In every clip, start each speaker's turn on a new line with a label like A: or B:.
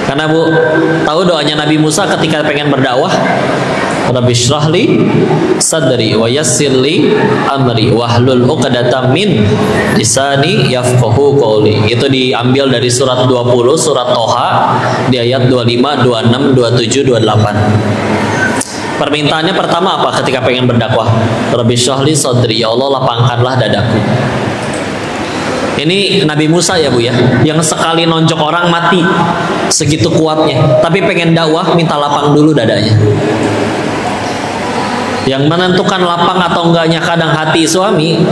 A: Karena Bu, tahu doanya Nabi Musa ketika pengen berdakwah? Rabbi shrahli sadri wa yassirli amri wahlul 'uqdatam min lisani yafqahu qawli. Itu diambil dari surat 20 surat Toha di ayat 25, 26, 27, 28. Permintaannya pertama apa ketika pengen berdakwah? Rabbi shrahli sadri, ya Allah lapangkanlah dadaku. Ini Nabi Musa ya Bu ya, yang sekali nonjok orang mati segitu kuatnya, tapi pengen dakwah minta lapang dulu dadanya. Yang menentukan lapang atau enggaknya kadang hati suami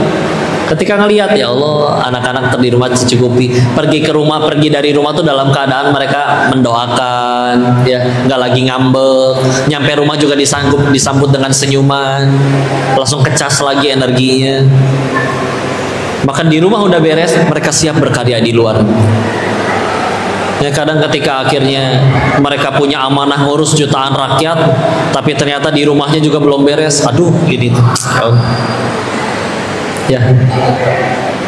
A: ketika ngelihat, ya Allah anak-anak di rumah tercukupi, pergi dari rumah tuh dalam keadaan mereka mendoakan, ya nggak lagi ngambek, nyampe rumah juga disambut dengan senyuman, langsung kecas lagi energinya. Bahkan di rumah udah beres, mereka siap berkarya di luar. Ya kadang ketika akhirnya mereka punya amanah ngurus jutaan rakyat, tapi ternyata di rumahnya juga belum beres. Aduh, ini tuh. Ya.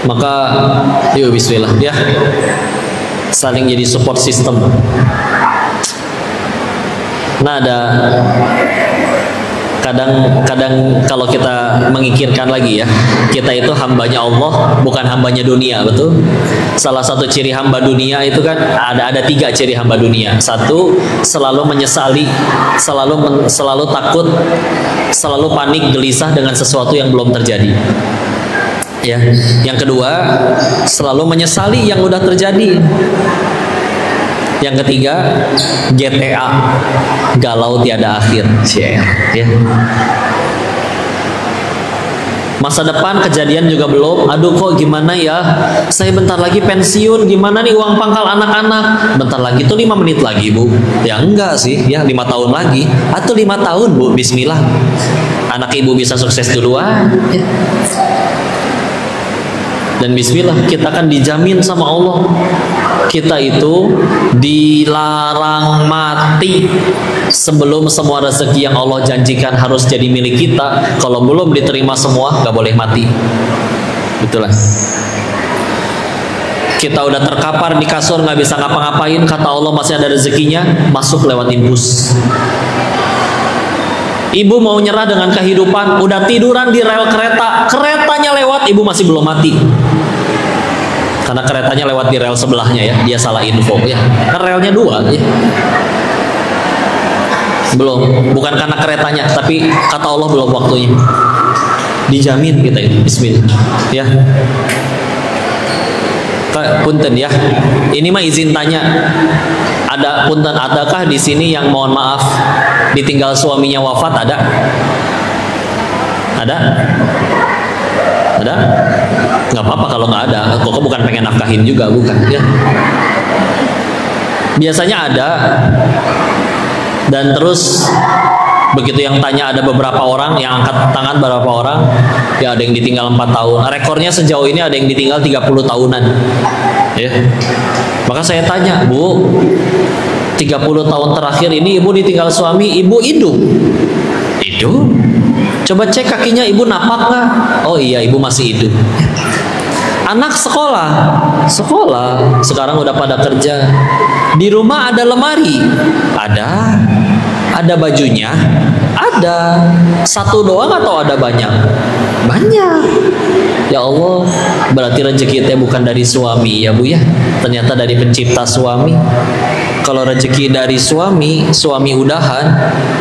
A: Maka yuk bismillah ya. Saling jadi support system. Nah, ada kadang kalau kita mengikirkan lagi ya, kita itu hambanya Allah, bukan hambanya dunia, betul? Salah satu ciri hamba dunia itu kan ada 3 ciri hamba dunia. Satu, selalu menyesali, selalu takut, selalu panik gelisah dengan sesuatu yang belum terjadi. Ya, yang kedua, selalu menyesali yang udah terjadi. Yang ketiga, GTA, galau tiada akhir. Ya. Masa depan kejadian juga belum. Aduh kok gimana ya, saya bentar lagi pensiun, gimana nih uang pangkal anak-anak? Bentar lagi tuh 5 menit lagi Bu. Ya enggak sih, ya 5 tahun lagi. Atau 5 tahun Bu, bismillah. Anak ibu bisa sukses duluan ya. Dan bismillah, kita kan dijamin sama Allah, kita itu dilarang mati sebelum semua rezeki yang Allah janjikan harus jadi milik kita. Kalau belum diterima semua, nggak boleh mati. Betul lah. Kita udah terkapar di kasur, nggak bisa ngapa-ngapain, kata Allah masih ada rezekinya, masuk lewat infus. Ibu mau nyerah dengan kehidupan, udah tiduran di rel kereta, keretanya lewat, ibu masih belum mati. Karena keretanya lewat di rel sebelahnya ya, dia salah info ya. Kan relnya 2 ya. Belum, bukan karena keretanya, tapi kata Allah belum waktunya. Dijamin kita itu, bismillah. Ya. Punten ya. Ini mah izin tanya. Punten, adakah di sini yang mohon maaf ditinggal suaminya wafat? Ada? Ada? Nggak apa-apa kalau nggak ada. Kok bukan pengen nafkahin juga, bukan ya. Biasanya ada. Dan terus begitu yang tanya ada beberapa orang, yang angkat tangan berapa orang, ya ada yang ditinggal 4 tahun. Rekornya sejauh ini ada yang ditinggal 30 tahunan. Ya. Maka saya tanya, Bu, 30 tahun terakhir ini ibu ditinggal suami, ibu hidup? Hidup? Coba cek kakinya ibu napak nggak? Oh iya, ibu masih hidup. Anak sekolah, sekarang udah pada kerja. Di rumah ada lemari, ada bajunya, ada. Satu doang atau ada banyak? Banyak. Ya Allah, berarti rezeki kita bukan dari suami ya Bu ya, ternyata dari pencipta suami. Kalau rezeki dari suami udahan,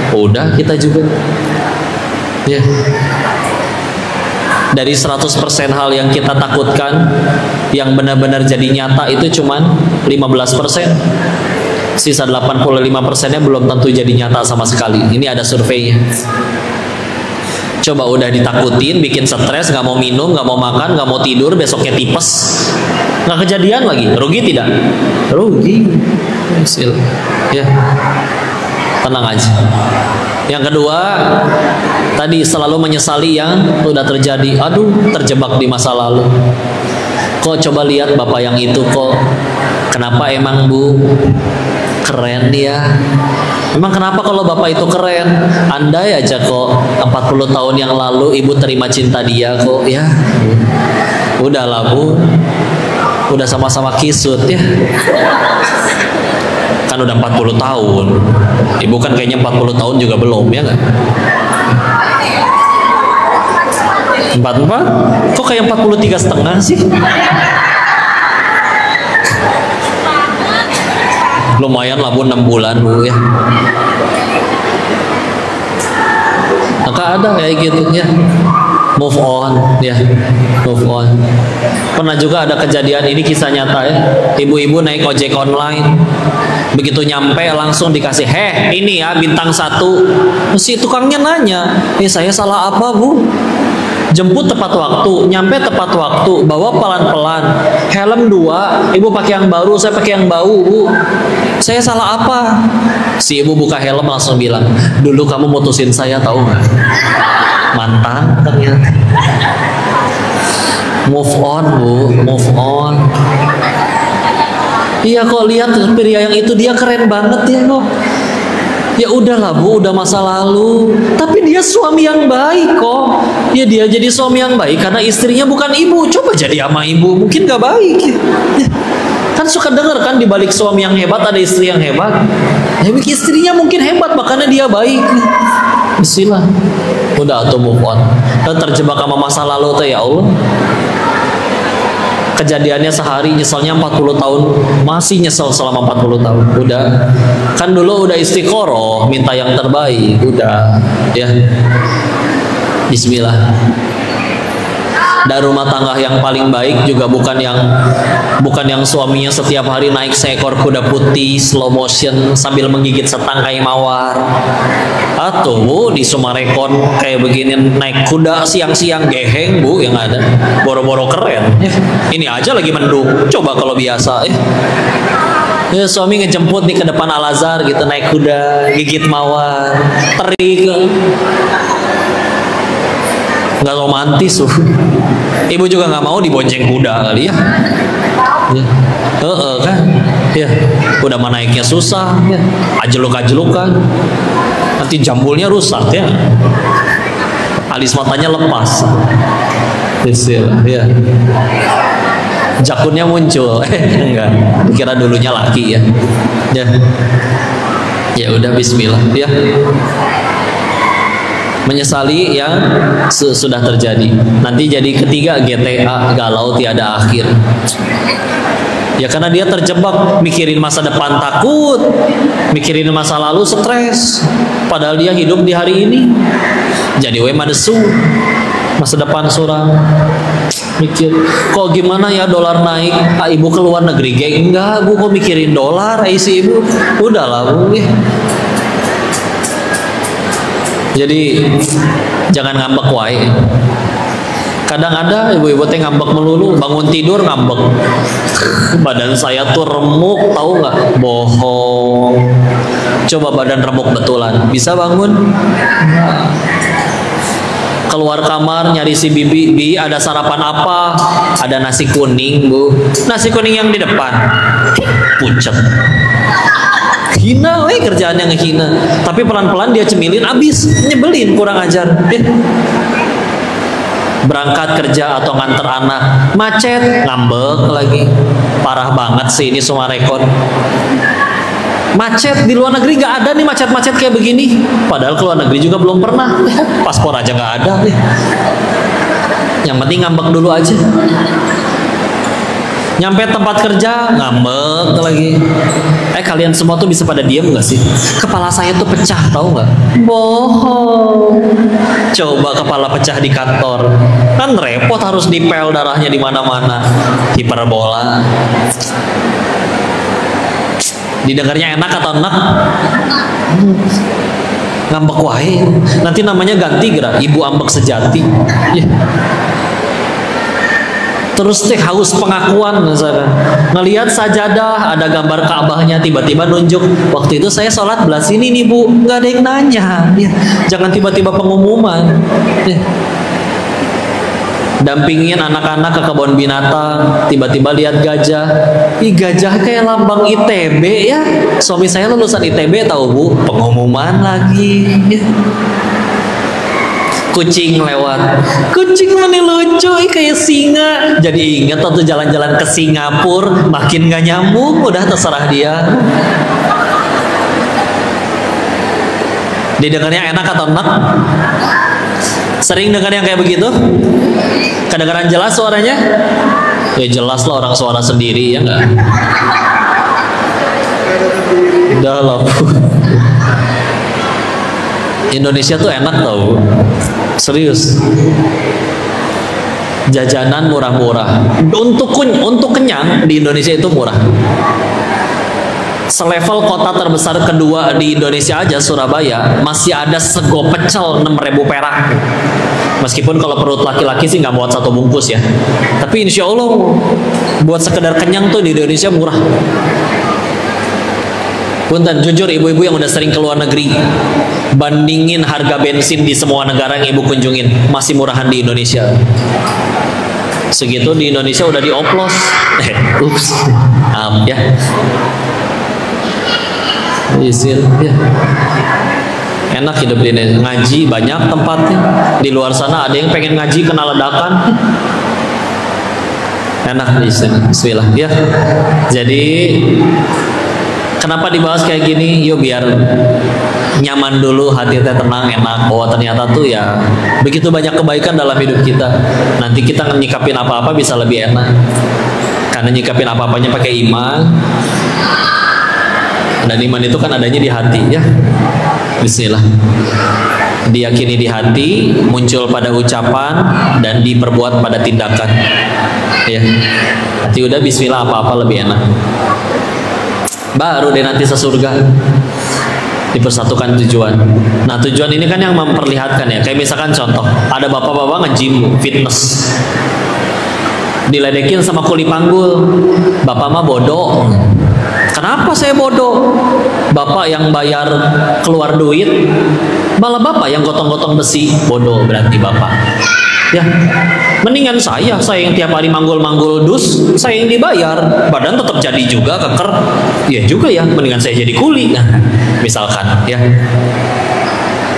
A: udah kita juga ya. Dari 100% hal yang kita takutkan, yang benar-benar jadi nyata itu cuman 15%. Sisa 85%-nya belum tentu jadi nyata sama sekali. Ini ada surveinya. Coba udah ditakutin, bikin stres, nggak mau minum, nggak mau makan, nggak mau tidur, besoknya tipes, nggak kejadian lagi. Rugi tidak? Rugi. Ya, tenang aja. Yang kedua, tadi selalu menyesali yang udah terjadi. Aduh, terjebak di masa lalu. Kok coba lihat bapak yang itu kok. Kenapa emang Bu? Keren dia. Emang kenapa kalau bapak itu keren? Andai aja kok 40 tahun yang lalu ibu terima cinta dia kok ya. Udahlah Bu. Udah sama-sama kisut ya. Kan udah 40 tahun. Ibu kan kayaknya 40 tahun juga belum, ya nggak? 44? Kok kayak 43,5 sih? Lumayan lah Bu, 6 bulan Bu ya. Maka ada kayak gitu ya. Move on ya, move on. Pernah juga ada kejadian, ini kisah nyata ya. Ibu-ibu naik ojek online, begitu nyampe langsung dikasih, ini ya bintang 1. Si tukangnya nanya, saya salah apa Bu? Jemput tepat waktu, nyampe tepat waktu, bawa pelan-pelan, helm 2, ibu pakai yang baru, saya pakai yang bau Bu. Saya salah apa? Si ibu buka helm langsung bilang, dulu kamu mutusin saya tahu nggak? Mantan ternyata. Move on Bu, move on. Iya kok, lihat pria yang itu, dia keren banget ya kok. Ya udahlah Bu, udah masa lalu. Tapi dia suami yang baik kok. Ya dia jadi suami yang baik karena istrinya bukan ibu. Coba jadi ama ibu, mungkin gak baik ya. Kan suka denger kan, di balik suami yang hebat ada istri yang hebat. Ya istrinya mungkin hebat, makanya dia baik. Bismillah. Udah atau move on. Dan terjebak sama masa lalu tuh, ya Allah. Kejadiannya sehari, nyeselnya 40 tahun, masih nyesel selama 40 tahun. Udah, kan dulu udah istiqoroh, minta yang terbaik, udah, ya. Bismillah. Dan rumah tangga yang paling baik juga bukan yang suaminya setiap hari naik seekor kuda putih slow motion sambil menggigit setangkai mawar, atau Bu di Sumarekon kayak begini naik kuda siang-siang geheng Bu, yang ada boro-boro keren. Ini aja lagi mendung, coba kalau biasa ya suami ngejemput nih ke depan Al-Azhar gitu, naik kuda gigit mawar, terik, nggak romantis tuh. Ibu juga nggak mau dibonceng kuda kali ya. Kan ya udah mah naiknya susah ya, ajeluk-ajelukan, nanti jambulnya rusak ya, alis matanya lepas. Bismillah ya, jakunnya muncul. Enggak, dikira dulunya laki ya. Ya udah, bismillah ya. Menyesali yang sudah terjadi. Nanti jadi ketiga GTA, galau tiada akhir. Ya karena dia terjebak mikirin masa depan takut, mikirin masa lalu stres. Padahal dia hidup di hari ini. Jadi we madesu, masa depan suram. Mikir, kok gimana ya dolar naik? Ibu ke luar negeri, enggak Bu, kok mikirin dolar? Si ibu, udahlah Bu. Jadi jangan ngambek wae. Kadang ada ibu-ibu teh ngambek melulu, bangun tidur ngambek. Badan saya tuh remuk, tahu nggak? Bohong. Coba badan remuk betulan, bisa bangun? Keluar kamar nyari si bibi, ada sarapan apa? Ada nasi kuning Bu. Nasi kuning yang di depan, pucet. Hina, kerjaan yang ngehina. Tapi pelan-pelan dia cemilin, abis, nyebelin, kurang ajar. Berangkat kerja atau nganter anak, macet, ngambek lagi. Parah banget sih ini Sumarekon. Macet di luar negeri nggak ada nih macet-macet kayak begini. Padahal ke luar negeri juga belum pernah. Paspor aja nggak ada. Yang penting ngambek dulu aja. Nyampe tempat kerja ngambek lagi. Kalian semua tuh bisa pada diem gak sih? Kepala saya tuh pecah, tahu nggak? Bohong. Coba kepala pecah di kantor, kan repot, harus dipel darahnya di mana-mana. Hiperbola. Didengarnya enak atau enak? Ngambek wae. Nanti namanya ganti gerak, ibu ambek sejati. Terus teh haus pengakuan misalkan. Ngelihat sajadah ada gambar Ka'bahnya, tiba-tiba nunjuk, waktu itu saya sholat belah sini nih Bu, nggak ada yang nanya. Jangan tiba-tiba pengumuman. Dampingin anak-anak ke kebun binatang, tiba-tiba lihat gajah. Gajah kayak lambang ITB ya. Suami saya lulusan ITB tahu Bu, pengumuman lagi. Kucing lewat, kucing mana lucu, kayak singa. Jadi ingat waktu jalan-jalan ke Singapura, makin gak nyambung, udah terserah dia. Didengarnya enak atau enak? Sering dengar yang kayak begitu? Kedengaran jelas suaranya? Ya jelas lah, orang suara sendiri, ya enggak? Udah lah. Indonesia tuh enak tau, serius. Jajanan murah-murah. Untuk kenyang di Indonesia itu murah. Selevel kota terbesar kedua di Indonesia aja, Surabaya, masih ada sego pecel 6.000 perak. Meskipun kalau perut laki-laki sih nggak muat satu bungkus ya, tapi insya Allah buat sekedar kenyang tuh di Indonesia murah. Punten, jujur ibu-ibu yang udah sering ke luar negeri, bandingin harga bensin di semua negara yang ibu kunjungin, masih murahan di Indonesia. Segitu di Indonesia udah dioplos. Ups, ya. Izin, ya. Enak hidup di Indonesia. Ngaji banyak tempatnya. Di luar sana ada yang pengen ngaji kena ledakan. Enak di sini. Bismillah, ya. Jadi kenapa dibahas kayak gini? Yuk biar nyaman dulu, hati teh tenang, enak. Oh ternyata tuh ya begitu banyak kebaikan dalam hidup kita. Nanti kita nyikapin apa-apa bisa lebih enak. Karena nyikapin apa-apanya pakai iman. Dan iman itu kan adanya di hati, ya. Bismillah. Diyakini di hati, muncul pada ucapan, dan diperbuat pada tindakan. Ya. Nanti udah bismillah apa-apa lebih enak. Baru deh nanti sesurga. Dipersatukan tujuan. Nah tujuan ini kan yang memperlihatkan ya. Kayak misalkan contoh, ada bapak-bapak nge-gym, fitness. Diledekin sama kuli panggul. Bapak mah bodoh. Kenapa saya bodoh? Bapak yang bayar keluar duit, malah bapak yang gotong-gotong besi. Bodoh berarti bapak. Ya, mendingan saya yang tiap hari manggul-manggul dus, saya yang dibayar, badan tetap jadi juga keker. Ya juga ya, mendingan saya jadi kuli. Nah, misalkan ya.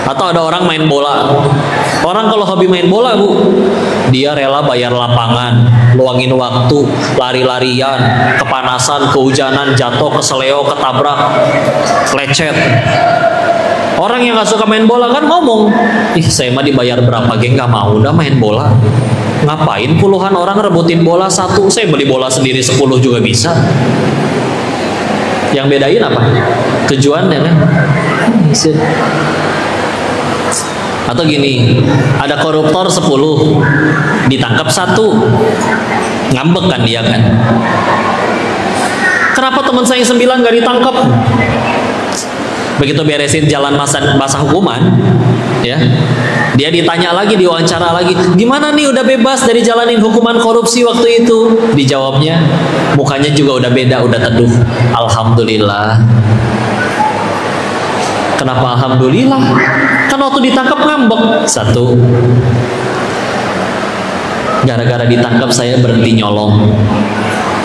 A: Atau ada orang main bola. Orang kalau hobi main bola, Bu, dia rela bayar lapangan, luangin waktu, lari-larian, kepanasan, kehujanan, jatuh, keseleo, ketabrak, lecet. Orang yang gak suka main bola kan ngomong, ih saya mah dibayar berapa geng, gak mau udah main bola. Ngapain puluhan orang rebutin bola satu, saya beli bola sendiri 10 juga bisa. Yang bedain apa? Tujuannya kan? Atau gini, ada koruptor 10, ditangkap 1, ngambek kan dia kan? Kenapa teman saya 9 gak ditangkap? Begitu beresin jalan masa hukuman, ya, dia ditanya lagi, diwawancara lagi, gimana nih udah bebas dari jalanin hukuman korupsi waktu itu? Dijawabnya, mukanya juga udah beda, udah teduh, alhamdulillah. Kenapa alhamdulillah? Kan waktu ditangkap ngambek. 1, gara-gara ditangkap saya berhenti nyolong.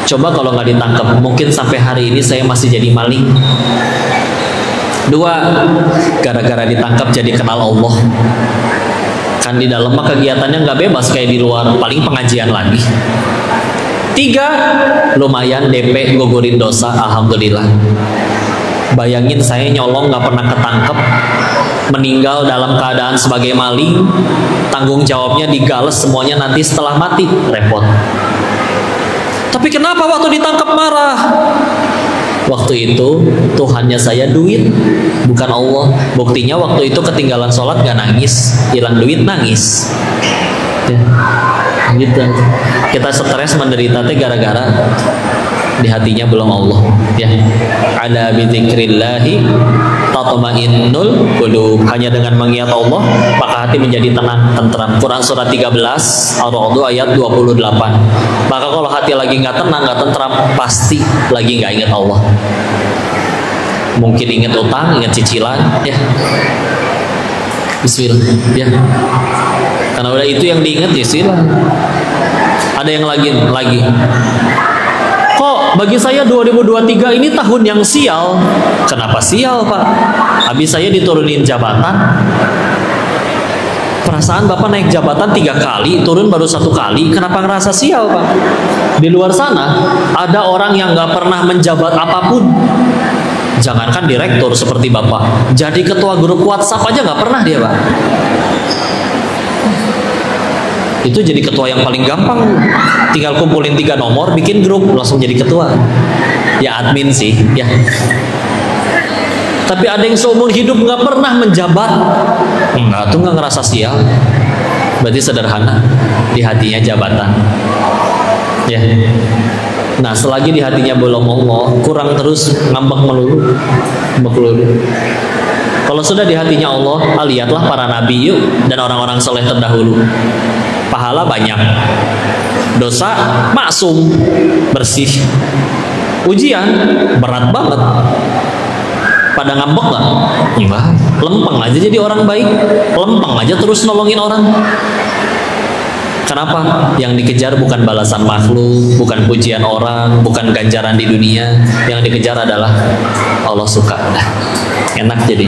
A: Coba kalau nggak ditangkap, mungkin sampai hari ini saya masih jadi maling. 2, gara-gara ditangkap jadi kenal Allah. Kan di dalam mah kegiatannya nggak bebas kayak di luar, paling pengajian lagi. 3, lumayan DP gugurin dosa, alhamdulillah. Bayangin saya nyolong nggak pernah ketangkep, meninggal dalam keadaan sebagai maling, tanggung jawabnya digales semuanya nanti setelah mati, repot. Tapi kenapa waktu ditangkap marah? Waktu itu Tuhannya saya duit, bukan Allah. Buktinya waktu itu ketinggalan sholat gak nangis, hilang duit nangis. Ya, gitu. Kita stres menderita teh gara-gara di hatinya belum Allah, ya. Ala bi dzikrillahi tatmainnul qulub. Hanya dengan mengingat Allah maka hati menjadi tenang, tentram. Quran surat 13 Ar-Ra'd ayat 28. Maka kalau hati lagi nggak tenang, nggak tentram, pasti lagi nggak ingat Allah. Mungkin ingat utang, ingat cicilan, ya. Bismillah, ya. Karena udah itu yang diingat, ya silah. Ada yang lagi. Kok bagi saya 2023 ini tahun yang sial? Kenapa sial, Pak? Habis saya diturunin jabatan. Perasaan Bapak naik jabatan 3 kali, turun baru 1 kali. Kenapa ngerasa sial, Pak? Di luar sana ada orang yang nggak pernah menjabat apapun. Jangankan direktur seperti Bapak, jadi ketua grup WhatsApp aja nggak pernah dia, Pak. Itu jadi ketua yang paling gampang, tinggal kumpulin 3 nomor, bikin grup, langsung jadi ketua. Ya admin sih, ya. Tapi ada yang seumur hidup nggak pernah menjabat, enggak tuh nggak ngerasa sial. Berarti sederhana, di hatinya jabatan. Ya. Nah, selagi di hatinya belum Allah, kurang terus ngambek melulu, Kalau sudah di hatinya Allah, lihatlah para nabi yuk dan orang-orang soleh terdahulu. Pahala banyak, dosa maksum, bersih. Ujian berat banget. Pada ngambek nggak? Enggak. Lempeng aja jadi orang baik, lempeng aja terus nolongin orang. Kenapa? Yang dikejar bukan balasan makhluk, bukan pujian orang, bukan ganjaran di dunia. Yang dikejar adalah Allah suka. Enak jadi.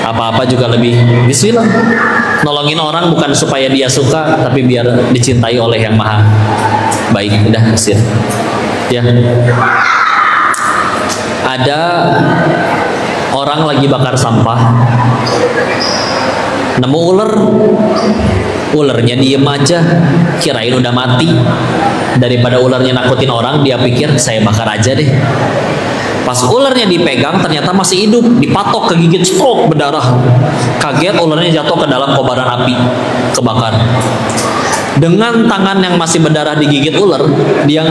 A: Apa-apa juga lebih bismillah. Nolongin orang bukan supaya dia suka, tapi biar dicintai oleh yang maha baik. Udah hasil. Ya. Ada orang lagi bakar sampah, nemu ular. Ularnya diem aja, kirain udah mati. Daripada ularnya nakutin orang, dia pikir saya bakar aja deh. Pas ularnya dipegang, ternyata masih hidup, dipatok, kegigit, stroke, berdarah. Kaget, ularnya jatuh ke dalam kobaran api, kebakar. Dengan tangan yang masih berdarah digigit ular, dia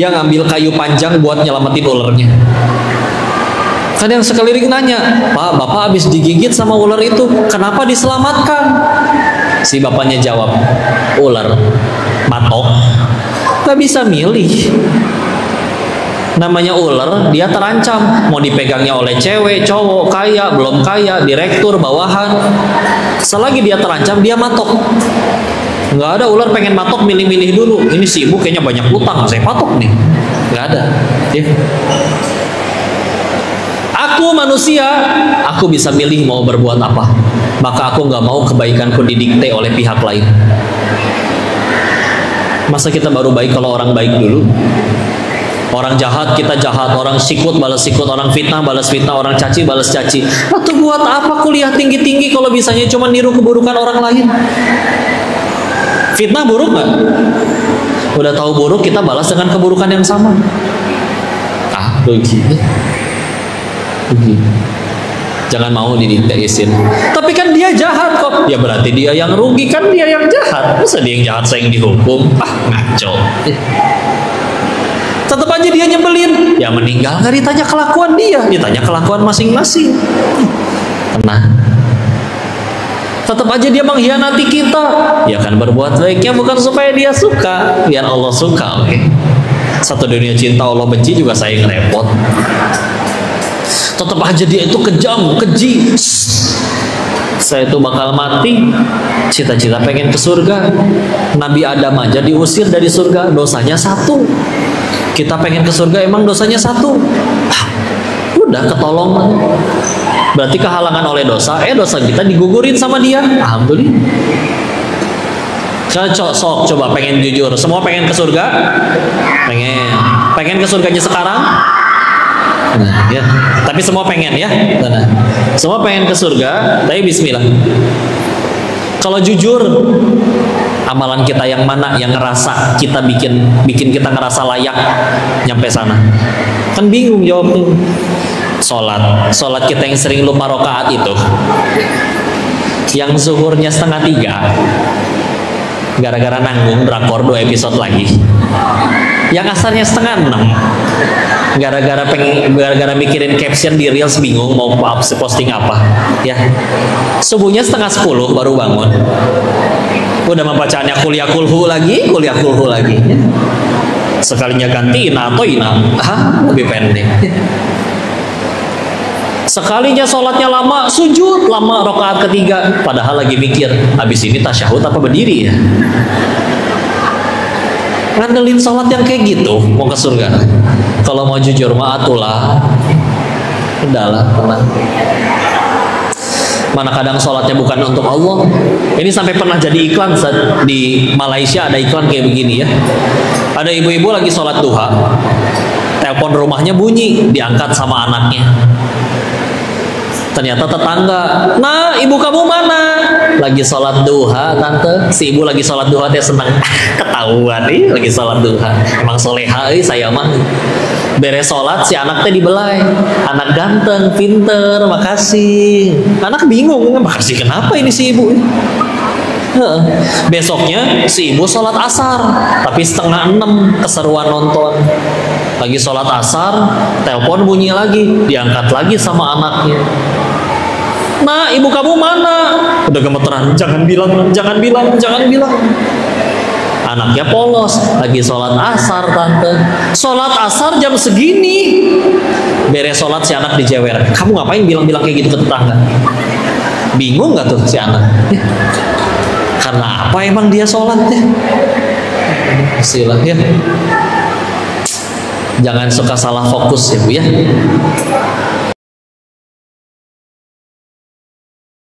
A: ngambil kayu panjang buat nyelamatin ularnya. Kan yang sekeliling nanya, Pak, Bapak habis digigit sama ular itu, kenapa diselamatkan? Si bapaknya jawab, ular patok, gak bisa milih. Namanya ular, dia terancam, mau dipegangnya oleh cewek, cowok, kaya, belum kaya, direktur, bawahan. Selagi dia terancam, dia matok. Nggak ada ular pengen matok milih-milih dulu. Ini si ibu kayaknya banyak utang, saya patok nih. Nggak ada. Ya. Aku manusia, aku bisa milih mau berbuat apa. Maka aku nggak mau kebaikanku didikte oleh pihak lain. Masa kita baru baik kalau orang baik dulu? Orang jahat kita jahat, orang sikut balas sikut, orang fitnah balas fitnah, orang caci balas caci. Atau buat apa kuliah tinggi-tinggi kalau bisanya cuma niru keburukan orang lain? Fitnah buruk nggak? Udah tahu buruk, kita balas dengan keburukan yang sama. Rugi. Jangan mau didiktein. Tapi kan dia jahat kok. Ya berarti dia yang rugi, kan dia yang jahat. Masa dia yang jahat saya yang dihukum? Ngaco. Tetap aja dia nyebelin. Ya meninggal nggak ditanya kelakuan dia, ditanya kelakuan masing-masing. Tenang. Tetap aja dia mengkhianati kita. Ya kan berbuat baiknya bukan supaya dia suka, biar Allah suka. Oke. Satu dunia cinta Allah benci juga saya yang repot. Tetap aja dia itu kejam, keji. Saya itu bakal mati, cita-cita pengen ke surga. Nabi Adam aja diusir dari surga, dosanya 1. Kita pengen ke surga, emang dosanya 1. Udah ketolong. Berarti kehalangan oleh dosa, dosa kita digugurin sama dia. Alhamdulillah. Sok coba pengen jujur, semua pengen ke surga? Pengen ke surganya sekarang? Nah, ya. Tapi semua pengen ya. Nah, semua pengen ke surga, tapi bismillah. Kalau jujur, amalan kita yang mana yang ngerasa kita bikin kita ngerasa layak nyampe sana? Kan bingung jawabnya. Sholat kita yang sering lupa rakaat itu, yang zuhurnya 2:30, gara-gara nanggung drakor 2 episode lagi. Yang asarnya 5:30, gara-gara mikirin caption di reels, bingung mau posting apa. Ya, subuhnya 9:30 baru bangun, udah membacaannya kuliah kulhu lagi. Sekalinya ganti atau lebih pendek. Sekalinya sholatnya lama, sujud lama rakaat ketiga, padahal lagi mikir habis ini tasyahud apa berdiri ya. Ngandelin sholat yang kayak gitu mau ke surga. Kalau mau jujur mah atulah, udahlah, tenang. Mana kadang sholatnya bukan untuk Allah. Ini sampai pernah jadi iklan di Malaysia, ada iklan kayak begini ya. Ada ibu-ibu lagi sholat duha, Telepon rumahnya bunyi, diangkat sama anaknya. Ternyata tetangga, nah ibu kamu mana? Lagi sholat duha tante. Si ibu lagi sholat duha, dia senang. Ketahuan nih lagi sholat duha. Emang soleha saya mah. Beres sholat si anak teh dibelai. Anak ganteng, pinter, makasih. Anak bingung, makasih kenapa ini si ibu? Besoknya si ibu sholat asar, tapi 5:30 keseruan nonton. Lagi sholat asar, telepon bunyi lagi, diangkat lagi sama anaknya. Nah, ibu kamu mana? Udah gemeteran, jangan bilang, jangan bilang, jangan bilang. Anaknya polos, lagi sholat asar tante. Sholat asar jam segini. Beres sholat si anak dijewer. Kamu ngapain bilang-bilang kayak gitu ke tetangga? Bingung gak tuh si anak? Karena apa emang dia sholat ya? Istilah ya. Jangan suka salah fokus ya Bu ya.